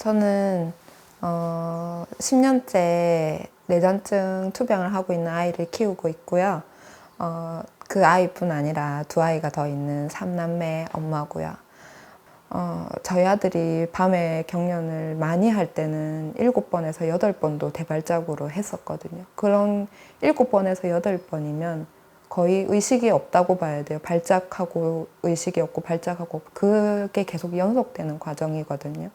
저는 10년째 뇌전증 투병을 하고 있는 아이를 키우고 있고요. 그 아이뿐 아니라 두 아이가 더 있는 3남매 엄마고요. 저희 아들이 밤에 경련을 많이 할 때는 7번에서 8번도 대발작으로 했었거든요. 그런 7번에서 8번이면 거의 의식이 없다고 봐야 돼요. 발작하고 의식이 없고 발작하고 그게 계속 연속되는 과정이거든요.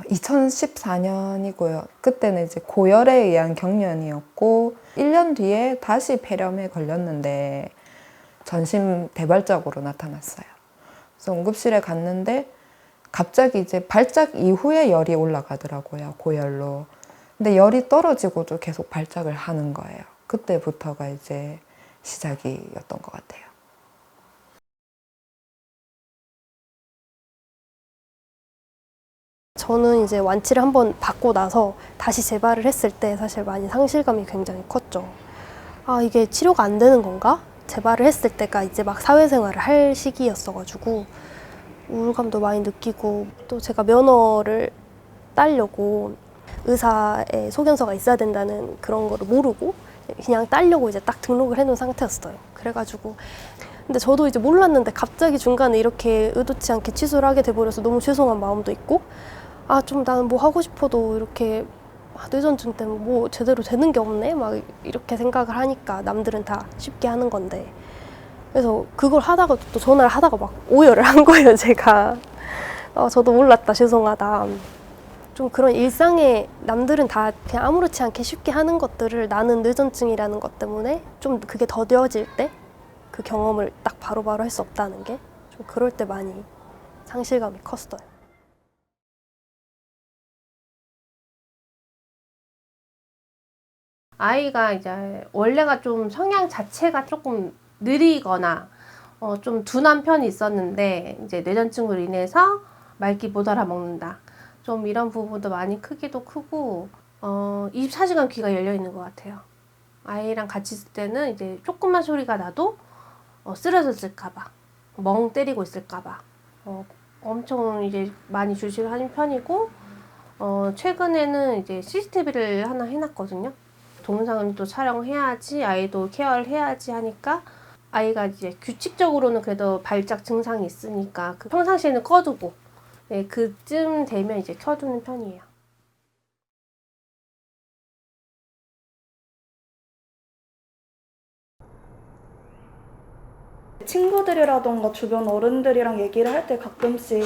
2014년이고요. 그때는 이제 고열에 의한 경련이었고 1년 뒤에 다시 폐렴에 걸렸는데 전신 대발작으로 나타났어요. 그래서 응급실에 갔는데 갑자기 이제 발작 이후에 열이 올라가더라고요. 고열로. 근데 열이 떨어지고도 계속 발작을 하는 거예요. 그때부터가 이제 시작이었던 것 같아요. 저는 이제 완치를 한번 받고 나서 다시 재발을 했을 때 사실 많이 상실감이 굉장히 컸죠. 아, 이게 치료가 안 되는 건가? 재발을 했을 때가 이제 막 사회생활을 할 시기였어가지고 우울감도 많이 느끼고, 또 제가 면허를 따려고 의사의 소견서가 있어야 된다는 그런 거를 모르고 그냥 따려고 이제 딱 등록을 해놓은 상태였어요. 그래가지고 근데 저도 이제 몰랐는데 갑자기 중간에 이렇게 의도치 않게 취소를 하게 돼버려서 너무 죄송한 마음도 있고, 아, 좀 나는 뭐 하고 싶어도 이렇게 뇌전증 때문에 뭐 제대로 되는 게 없네? 막 이렇게 생각을 하니까 남들은 다 쉽게 하는 건데. 그래서 그걸 하다가 또 전화를 하다가 막 오열을 한 거예요, 제가. 저도 몰랐다, 죄송하다. 좀 그런 일상에 남들은 다 그냥 아무렇지 않게 쉽게 하는 것들을 나는 뇌전증이라는 것 때문에 좀 그게 더뎌질 때 그 경험을 딱 바로바로 할 수 없다는 게 좀 그럴 때 많이 상실감이 컸어요. 아이가 이제 원래가 좀 성향 자체가 조금 느리거나 좀 둔한 편이 있었는데 이제 뇌전증으로 인해서 말기 못 알아먹는다. 좀 이런 부분도 많이 크기도 크고 24시간 귀가 열려 있는 것 같아요. 아이랑 같이 있을 때는 이제 조금만 소리가 나도 쓰러졌을까봐, 멍 때리고 있을까봐 엄청 이제 많이 주시를 하는 편이고, 최근에는 이제 CCTV를 하나 해놨거든요. 동영상을 또 촬영해야지, 아이도 케어를 해야지 하니까 아이가 이제 규칙적으로는 그래도 발작 증상이 있으니까 평상시에는 꺼두고, 네, 그쯤 되면 이제 켜두는 편이에요. 친구들이라던가 주변 어른들이랑 얘기를 할 때 가끔씩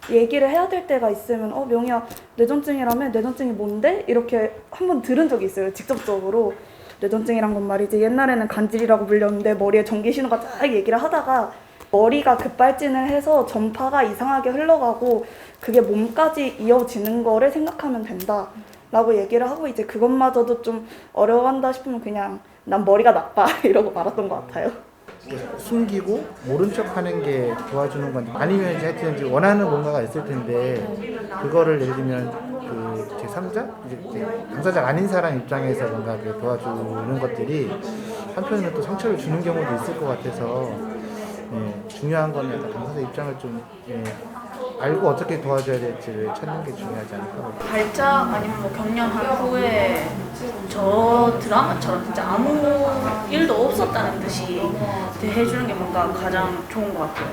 얘기를 해야 될 때가 있으면 명희야, 뇌전증이라며? 뇌전증이 뭔데? 이렇게 한번 들은 적이 있어요, 직접적으로. 뇌전증이란 건 말이지, 옛날에는 간질이라고 불렸는데 머리에 전기 신호가 딱 얘기를 하다가 머리가 급발진을 해서 전파가 이상하게 흘러가고 그게 몸까지 이어지는 거를 생각하면 된다 라고 얘기를 하고, 이제 그것마저도 좀 어려워한다 싶으면 그냥 난 머리가 나빠 이러고 말았던 것 같아요. 숨기고 모른 척 하는 게 도와주는 건지, 아니면 이제 하여튼 이제 원하는 뭔가가 있을 텐데 그거를 예를 들면 그 제3자? 이제 당사자가 아닌 사람 입장에서 뭔가 도와주는 것들이 한편으로는 또 상처를 주는 경우도 있을 것 같아서, 중요한 건 약간 당사자 입장을 좀 알고 어떻게 도와줘야 될지를 찾는 게 중요하지 않을까. 발작 아니면 뭐 경련한 후에 저 드라마처럼 진짜 아무 일도 없었다는 듯이 해주는 게 뭔가 가장 좋은 것 같아요.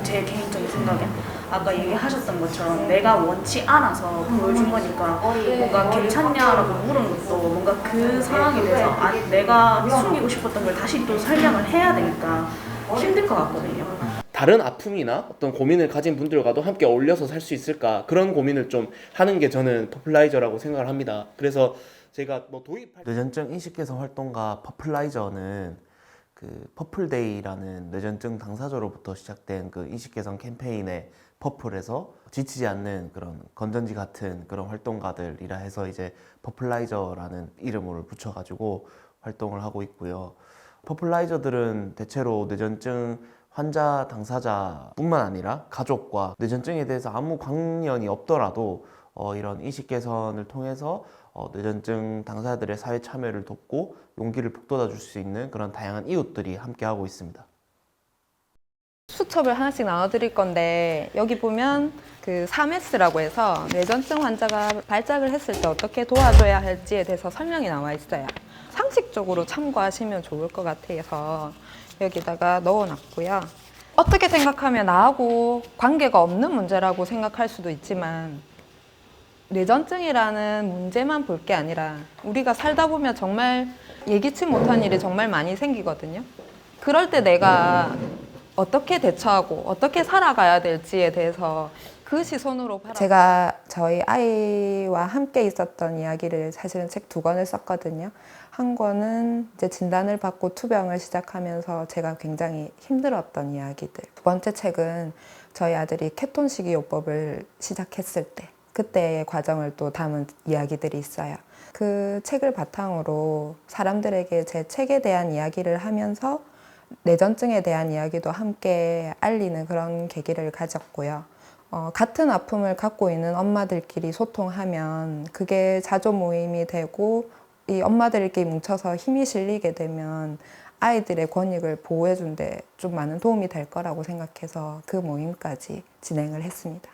제 개인적인 생각엔 아까 얘기하셨던 것처럼 내가 원치 않아서 보여준 거니까 뭔가 괜찮냐라고 물은 것도 뭔가 그 상황에 대해서 내가 숨기고 싶었던 걸 다시 또 설명을 해야 되니까 힘들 것 같거든요. 다른 아픔이나 어떤 고민을 가진 분들과도 함께 어울려서 살 수 있을까, 그런 고민을 좀 하는 게 저는 퍼플라이저라고 생각을 합니다. 그래서 제가 뭐 도입할 뇌전증 인식개선 활동가 퍼플라이저는 그 퍼플데이라는 뇌전증 당사자로부터 시작된 그 인식개선 캠페인의 퍼플에서 지치지 않는 그런 건전지 같은 그런 활동가들이라 해서 이제 퍼플라이저라는 이름을 붙여가지고 활동을 하고 있고요. 퍼플라이저들은 대체로 뇌전증 환자 당사자뿐만 아니라 가족과 뇌전증에 대해서 아무 관련이 없더라도 이런 인식 개선을 통해서 뇌전증 당사자들의 사회 참여를 돕고 용기를 북돋아 줄 수 있는 그런 다양한 이웃들이 함께하고 있습니다. 수첩을 하나씩 나눠드릴 건데 여기 보면 그 3S라고 해서 뇌전증 환자가 발작을 했을 때 어떻게 도와줘야 할지에 대해서 설명이 나와 있어요. 상식적으로 참고하시면 좋을 것 같아서 여기다가 넣어놨고요. 어떻게 생각하면 나하고 관계가 없는 문제라고 생각할 수도 있지만 뇌전증이라는 문제만 볼 게 아니라 우리가 살다 보면 정말 예기치 못한 일이 정말 많이 생기거든요. 그럴 때 내가 어떻게 대처하고 어떻게 살아가야 될지에 대해서 그 시선으로 제가 저희 아이와 함께 있었던 이야기를 사실은 책 2권을 썼거든요. 한 권은 이제 진단을 받고 투병을 시작하면서 제가 굉장히 힘들었던 이야기들. 2번째 책은 저희 아들이 케톤 식이요법을 시작했을 때 그때의 과정을 또 담은 이야기들이 있어요. 그 책을 바탕으로 사람들에게 제 책에 대한 이야기를 하면서 뇌전증에 대한 이야기도 함께 알리는 그런 계기를 가졌고요. 같은 아픔을 갖고 있는 엄마들끼리 소통하면 그게 자조 모임이 되고 이 엄마들끼리 뭉쳐서 힘이 실리게 되면 아이들의 권익을 보호해준 데 좀 많은 도움이 될 거라고 생각해서 그 모임까지 진행을 했습니다.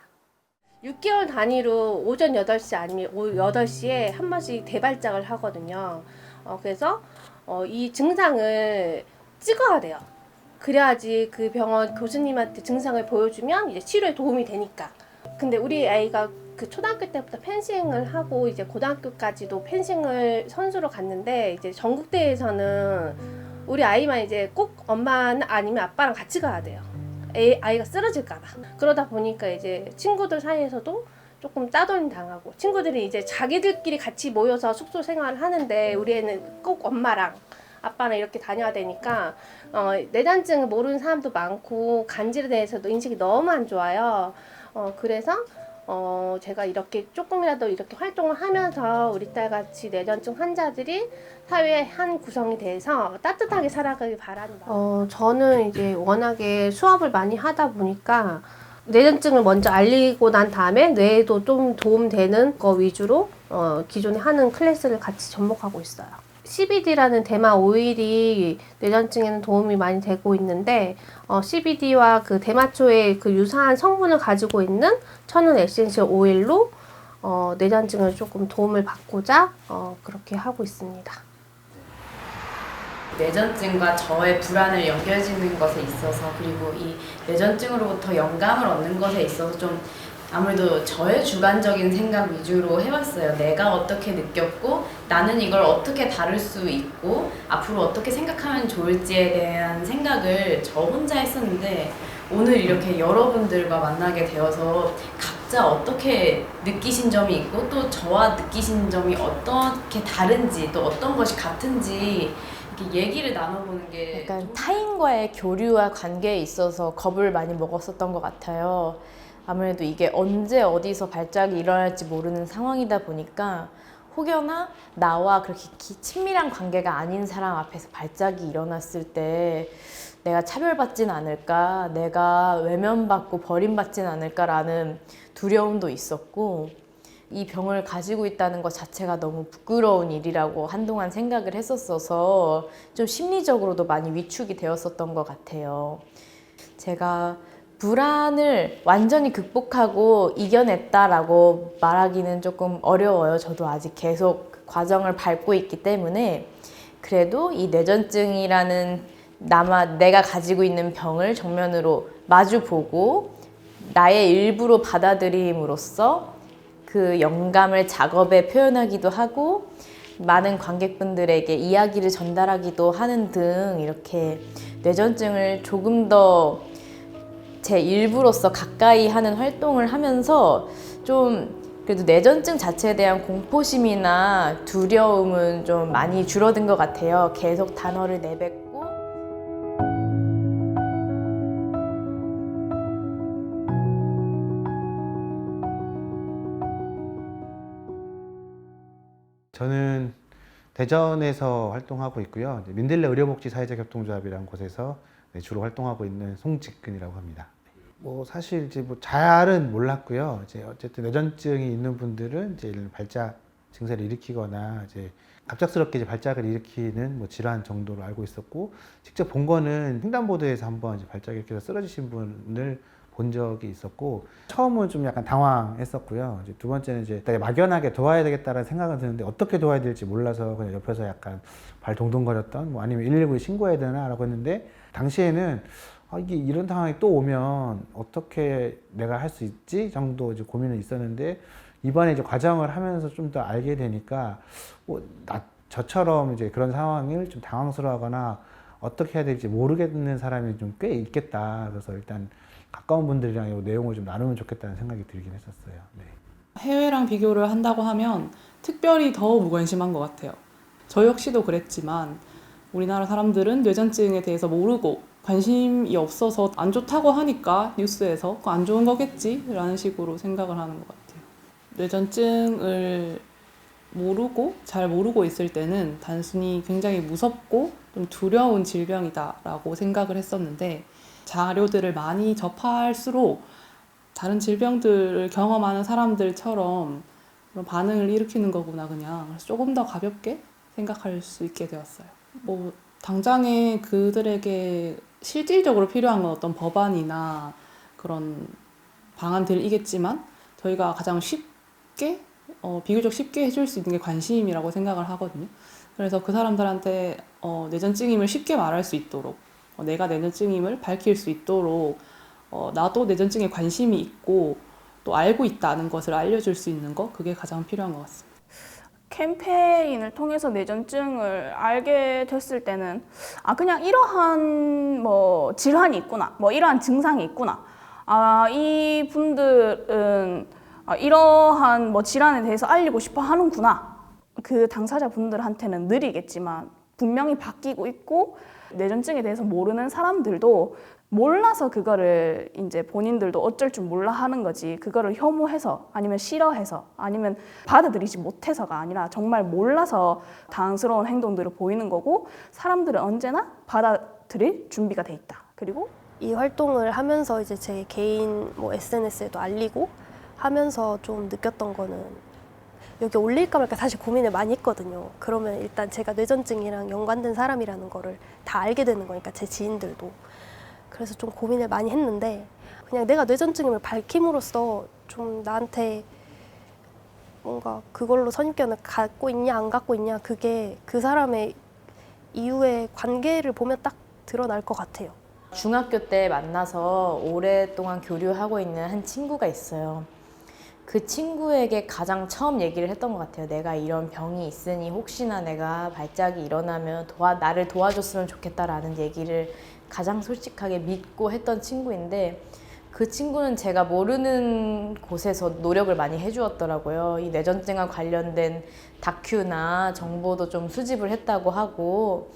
6개월 단위로 오전 8시 아니면 오후 8시에 한 번씩 대발작을 하거든요. 그래서 이 증상을 찍어야 돼요. 그래야지 그 병원 교수님한테 증상을 보여주면 이제 치료에 도움이 되니까. 근데 우리 아이가 그 초등학교 때부터 펜싱을 하고 이제 고등학교까지도 펜싱을 선수로 갔는데 이제 전국대회에서는 우리 아이만 이제 꼭 엄마는 아니면 아빠랑 같이 가야 돼요. 아이가 쓰러질까봐. 그러다 보니까 이제 친구들 사이에서도 조금 따돌림 당하고 친구들이 이제 자기들끼리 같이 모여서 숙소 생활을 하는데 우리 애는 꼭 엄마랑 아빠랑 이렇게 다녀야 되니까 뇌전증을 모르는 사람도 많고 간질에 대해서도 인식이 너무 안 좋아요. 그래서 제가 이렇게 조금이라도 이렇게 활동을 하면서 우리 딸같이 뇌전증 환자들이 사회의 한 구성이 돼서 따뜻하게 살아가길 바란다. 저는 이제 워낙에 수업을 많이 하다 보니까 뇌전증을 먼저 알리고 난 다음에 뇌에도 좀 도움되는 거 위주로 기존에 하는 클래스를 같이 접목하고 있어요. CBD라는 대마 오일이 뇌전증에는 도움이 많이 되고 있는데 CBD와 그 대마초의 그 유사한 성분을 가지고 있는 천연 에센셜 오일로 뇌전증을 조금 도움을 받고자 그렇게 하고 있습니다. 뇌전증과 저의 불안을 연결짓는 것에 있어서 그리고 이 뇌전증으로부터 영감을 얻는 것에 있어서 좀 아무래도 저의 주관적인 생각 위주로 해봤어요. 내가 어떻게 느꼈고 나는 이걸 어떻게 다룰 수 있고 앞으로 어떻게 생각하면 좋을지에 대한 생각을 저 혼자 했었는데 오늘 이렇게 여러분들과 만나게 되어서 각자 어떻게 느끼신 점이 있고 또 저와 느끼신 점이 어떻게 다른지 또 어떤 것이 같은지 이렇게 얘기를 나눠보는 게 약간 타인과의 교류와 관계에 있어서 겁을 많이 먹었었던 것 같아요. 아무래도 이게 언제 어디서 발작이 일어날지 모르는 상황이다 보니까 혹여나 나와 그렇게 친밀한 관계가 아닌 사람 앞에서 발작이 일어났을 때 내가 차별받진 않을까, 내가 외면받고 버림받진 않을까라는 두려움도 있었고 이 병을 가지고 있다는 것 자체가 너무 부끄러운 일이라고 한동안 생각을 했었어서 좀 심리적으로도 많이 위축이 되었었던 것 같아요. 제가 불안을 완전히 극복하고 이겨냈다라고 말하기는 조금 어려워요. 저도 아직 계속 과정을 밟고 있기 때문에 그래도 이 뇌전증이라는 내가 가지고 있는 병을 정면으로 마주보고 나의 일부로 받아들임으로써 그 영감을 작업에 표현하기도 하고 많은 관객분들에게 이야기를 전달하기도 하는 등 이렇게 뇌전증을 조금 더 제 일부로서 가까이 하는 활동을 하면서 좀 그래도 뇌전증 자체에 대한 공포심이나 두려움은 좀 많이 줄어든 것 같아요. 계속 단어를 내뱉고 저는 대전에서 활동하고 있고요. 민들레 의료복지 사회적 협동조합이라는 곳에서 주로 활동하고 있는 송직근이라고 합니다. 사실 이제 잘은 몰랐고요. 이제 어쨌든 뇌전증이 있는 분들은 이제 발작 증세를 일으키거나 이제 갑작스럽게 이제 발작을 일으키는 뭐 질환 정도로 알고 있었고, 직접 본 거는 횡단보도에서 한번 이제 발작을 일으켜서 쓰러지신 분을 본 적이 있었고, 처음은 좀 약간 당황했었고요. 이제 두 번째는 이제 막연하게 도와야 되겠다는 생각은 드는데 어떻게 도와야 될지 몰라서 그냥 옆에서 약간 발 동동거렸던, 뭐 아니면 119에 신고해야 되나라고 했는데, 당시에는 이게 이런 상황이 또 오면 어떻게 내가 할 수 있지 정도 이제 고민은 있었는데, 이번에 이제 과정을 하면서 좀 더 알게 되니까 저처럼 이제 그런 상황을 좀 당황스러워하거나 어떻게 해야 될지 모르겠는 사람이 좀 꽤 있겠다. 그래서 일단 가까운 분들이랑 이 내용을 좀 나누면 좋겠다는 생각이 들긴 했었어요. 네. 해외랑 비교를 한다고 하면 특별히 더 무관심한 것 같아요. 저 역시도 그랬지만 우리나라 사람들은 뇌전증에 대해서 모르고 관심이 없어서 안 좋다고 하니까 뉴스에서 그거 안 좋은 거겠지? 라는 식으로 생각을 하는 것 같아요. 뇌전증을 잘 모르고 있을 때는 단순히 굉장히 무섭고 좀 두려운 질병이다라고 생각을 했었는데, 자료들을 많이 접할수록 다른 질병들을 경험하는 사람들처럼 그런 반응을 일으키는 거구나, 그냥. 그래서 조금 더 가볍게 생각할 수 있게 되었어요. 뭐 당장에 그들에게 실질적으로 필요한 건 어떤 법안이나 그런 방안들이겠지만, 저희가 가장 쉽게 비교적 쉽게 해줄 수 있는 게 관심이라고 생각을 하거든요. 그래서 그 사람들한테 뇌전증임을 쉽게 말할 수 있도록, 내가 뇌전증임을 밝힐 수 있도록, 나도 뇌전증에 관심이 있고 또 알고 있다는 것을 알려줄 수 있는 거, 그게 가장 필요한 것 같습니다. 캠페인을 통해서 뇌전증을 알게 됐을 때는 그냥 이러한 뭐 질환이 있구나, 뭐 이러한 증상이 있구나, 이 분들은 이러한 뭐 질환에 대해서 알리고 싶어 하는구나. 그 당사자분들한테는 느리겠지만 분명히 바뀌고 있고, 뇌전증에 대해서 모르는 사람들도 몰라서 그거를 이제 본인들도 어쩔 줄 몰라 하는 거지, 그거를 혐오해서 아니면 싫어해서 아니면 받아들이지 못해서가 아니라 정말 몰라서 당황스러운 행동들을 보이는 거고, 사람들은 언제나 받아들일 준비가 돼 있다. 그리고 이 활동을 하면서 이제 제 개인 뭐 SNS에도 알리고 하면서 좀 느꼈던 거는, 여기 올릴까 말까 사실 고민을 많이 했거든요. 그러면 일단 제가 뇌전증이랑 연관된 사람이라는 거를 다 알게 되는 거니까, 제 지인들도. 그래서 좀 고민을 많이 했는데, 그냥 내가 뇌전증임을 밝힘으로써 좀 나한테 뭔가 그걸로 선입견을 갖고 있냐 안 갖고 있냐, 그게 그 사람의 이후의 관계를 보면 딱 드러날 것 같아요. 중학교 때 만나서 오랫동안 교류하고 있는 한 친구가 있어요. 그 친구에게 가장 처음 얘기를 했던 것 같아요. 내가 이런 병이 있으니 혹시나 내가 발작이 일어나면 나를 도와줬으면 좋겠다라는 얘기를 가장 솔직하게 믿고 했던 친구인데, 그 친구는 제가 모르는 곳에서 노력을 많이 해주었더라고요. 이 뇌전증과 관련된 다큐나 정보도 좀 수집을 했다고 하고,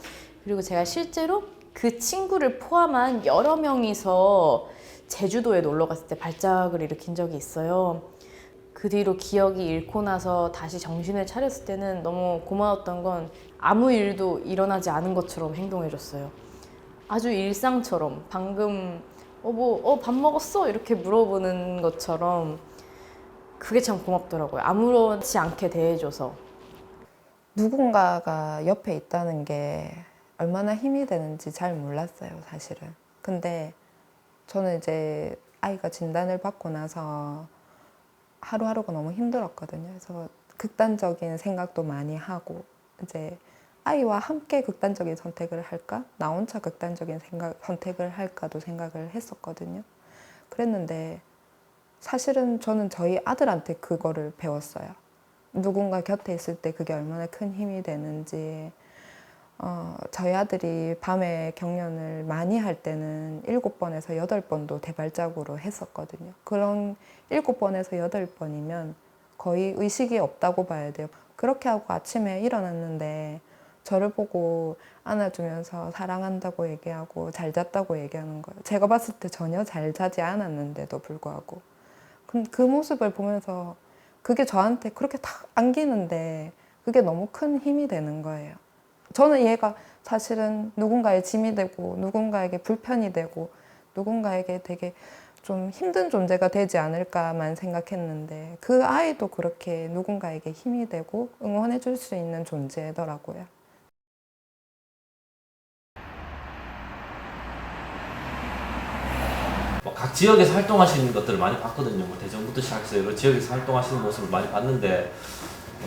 그리고 제가 실제로 그 친구를 포함한 여러 명이서 제주도에 놀러 갔을 때 발작을 일으킨 적이 있어요. 그 뒤로 기억이 잃고 나서 다시 정신을 차렸을 때는 너무 고마웠던 건 아무 일도 일어나지 않은 것처럼 행동해줬어요. 아주 일상처럼, 방금 밥 먹었어? 이렇게 물어보는 것처럼. 그게 참 고맙더라고요. 아무렇지 않게 대해줘서. 누군가가 옆에 있다는 게 얼마나 힘이 되는지 잘 몰랐어요, 사실은. 근데 저는 이제 아이가 진단을 받고 나서 하루하루가 너무 힘들었거든요. 그래서 극단적인 생각도 많이 하고, 이제 아이와 함께 극단적인 선택을 할까? 나 혼자 극단적인 선택을 할까도 생각을 했었거든요. 그랬는데 사실은 저는 저희 아들한테 그거를 배웠어요. 누군가 곁에 있을 때 그게 얼마나 큰 힘이 되는지. 저희 아들이 밤에 경련을 많이 할 때는 7번에서 8번도 대발작으로 했었거든요. 그런 7번에서 8번이면 거의 의식이 없다고 봐야 돼요. 그렇게 하고 아침에 일어났는데 저를 보고 안아주면서 사랑한다고 얘기하고 잘 잤다고 얘기하는 거예요. 제가 봤을 때 전혀 잘 자지 않았는데도 불구하고. 그 모습을 보면서 그게 저한테 그렇게 탁 안기는데 그게 너무 큰 힘이 되는 거예요. 저는 얘가 사실은 누군가의 짐이 되고 누군가에게 불편이 되고 누군가에게 되게 좀 힘든 존재가 되지 않을까만 생각했는데 그 아이도 그렇게 누군가에게 힘이 되고 응원해 줄 수 있는 존재더라고요. 각 지역에서 활동하시는 것들을 많이 봤거든요. 뭐 대전부터 시작해서 여러 지역에서 활동하시는 모습을 많이 봤는데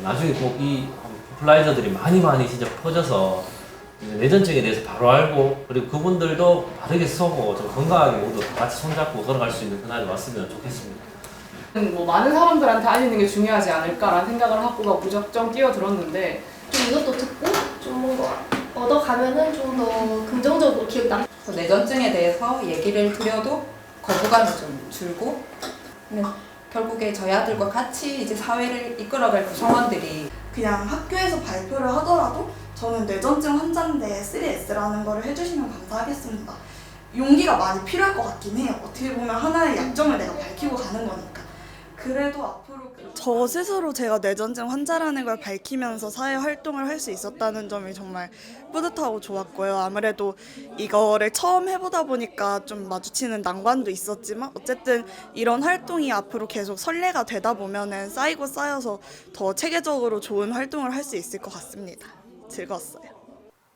나중에 꼭 이 포플라이저들이 많이 진짜 퍼져서 뇌전증에 대해서 바로 알고 그리고 그분들도 바르게 쓰고 좀 건강하게 모두 같이 손잡고 걸어갈 수 있는 그날이 왔으면 좋겠습니다. 뭐 많은 사람들한테 알리는 게 중요하지 않을까라는 생각을 하고 무작정 뛰어들었는데 좀 이것도 듣고 좀 뭔가 얻어가면은 좀 더 긍정적으로 기억나. 뇌전증에 대해서 얘기를 드려도 거부감이 좀 줄고 결국에 저희 아들과 같이 이제 사회를 이끌어갈 구성원들이 그냥 학교에서 발표를 하더라도 저는 뇌전증 환자인데 3S라는 거를 해주시면 감사하겠습니다. 용기가 많이 필요할 것 같긴 해요. 어떻게 보면 하나의 약점을 내가 밝히고 가는 거니까. 그래도 앞으로 저 스스로 제가 뇌전증 환자라는 걸 밝히면서 사회 활동을 할 수 있었다는 점이 정말 뿌듯하고 좋았고요. 아무래도 이거를 처음 해보다 보니까 좀 마주치는 난관도 있었지만 어쨌든 이런 활동이 앞으로 계속 선례가 되다 보면은 쌓이고 쌓여서 더 체계적으로 좋은 활동을 할 수 있을 것 같습니다. 즐거웠어요.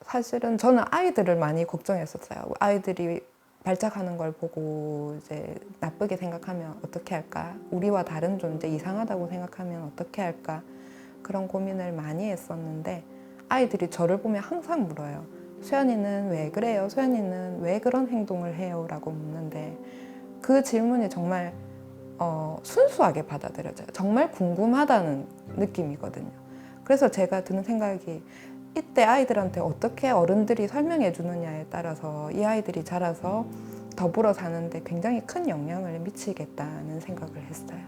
사실은 저는 아이들을 많이 걱정했었어요. 아이들이 발작하는 걸 보고 이제 나쁘게 생각하면 어떻게 할까? 우리와 다른 존재, 이상하다고 생각하면 어떻게 할까? 그런 고민을 많이 했었는데 아이들이 저를 보면 항상 물어요. 소연이는 왜 그래요? 소연이는 왜 그런 행동을 해요? 라고 묻는데 그 질문이 정말 순수하게 받아들여져요. 정말 궁금하다는 느낌이거든요. 그래서 제가 드는 생각이 이때 아이들한테 어떻게 어른들이 설명해 주느냐에 따라서 이 아이들이 자라서 더불어 사는데 굉장히 큰 영향을 미치겠다는 생각을 했어요.